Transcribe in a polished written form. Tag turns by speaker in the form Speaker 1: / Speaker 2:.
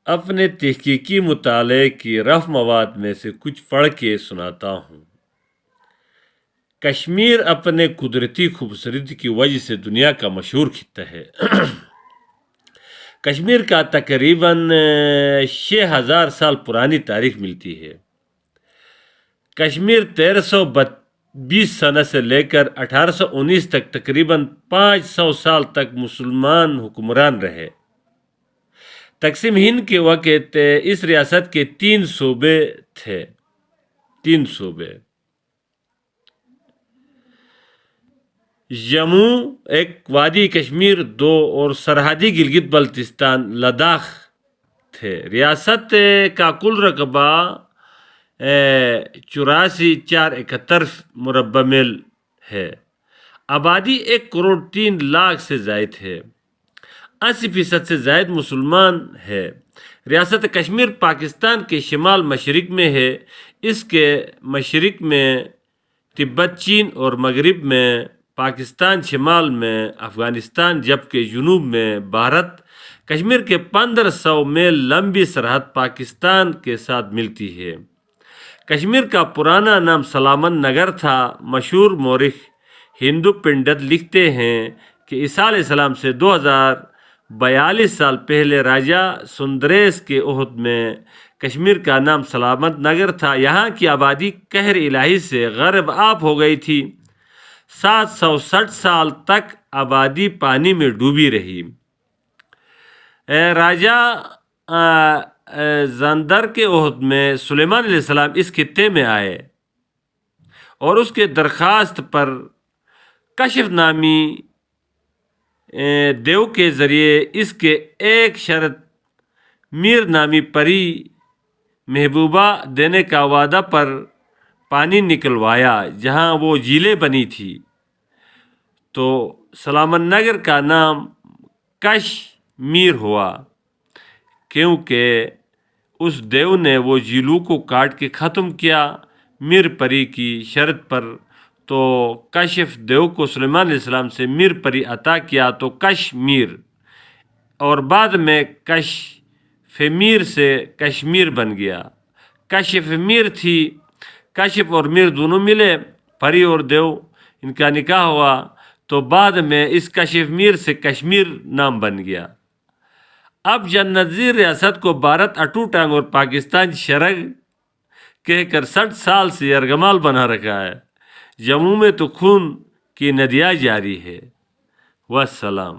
Speaker 1: اپنے تحقیقی مطالعے کی رف مواد میں سے کچھ پڑھ کے سناتا ہوں۔ کشمیر اپنے قدرتی خوبصورتی کی وجہ سے دنیا کا مشہور خطہ ہے۔ کشمیر کا تقریباً 6000 سال پرانی تاریخ ملتی ہے۔ کشمیر 1320 سنہ سے لے کر 1819 تک تقریباً 500 سال تک مسلمان حکمران رہے۔ تقسیم ہند کے وقت اس ریاست کے 3 صوبے تھے۔ 3 صوبے جموں، ایک وادی کشمیر 2 اور سرحدی گلگت بلتستان لداخ تھے۔ ریاست کا کل رقبہ 84,471 مربع میل ہے۔ آبادی 1,03,00,000 سے زائد ہے۔ 80% سے زائد مسلمان ہے۔ ریاست کشمیر پاکستان کے شمال مشرق میں ہے۔ اس کے مشرق میں تبت، چین اور مغرب میں پاکستان، شمال میں افغانستان جبکہ جنوب میں بھارت۔ کشمیر کے 1500 میل لمبی سرحد پاکستان کے ساتھ ملتی ہے۔ کشمیر کا پرانا نام سلامت نگر تھا۔ مشہور مورخ ہندو پنڈت لکھتے ہیں کہ عیسیٰ علیہ السلام سے 2042 سال پہلے راجہ سندریش کے عہد میں کشمیر کا نام سلامت نگر تھا۔ یہاں کی آبادی قہر الہی سے غرق آب ہو گئی تھی۔ 760 سال تک آبادی پانی میں ڈوبی رہی۔ راجہ زندر کے عہد میں سلیمان علیہ السلام اس خطے میں آئے اور اس کے درخواست پر کشف نامی دیو کے ذریعے اس کے ایک شرط میر نامی پری محبوبہ دینے کا وعدہ پر پانی نکلوایا جہاں وہ جھیلیں بنی تھی۔ تو سلامت نگر کا نام کشمیر ہوا کیونکہ اس دیو نے وہ جھیلوں کو کاٹ کے ختم کیا میر پری کی شرط پر۔ تو کشف دیو کو سلیمان علیہ السلام سے میر پری عطا کیا تو کشمیر اور بعد میں کشفمیر سے کشمیر بن گیا۔ کشف میر تھی، کشف اور میر دونوں ملے، پری اور دیو ان کا نکاح ہوا تو بعد میں اس کشف میر سے کشمیر نام بن گیا۔ اب جنت زیر ریاست کو بھارت اٹو ٹانگ اور پاکستان شرگ کہہ کر 60 سال سے یرغمال بنا رکھا ہے۔ جموں میں تو خون کی ندیاں جاری ہے۔ والسلام۔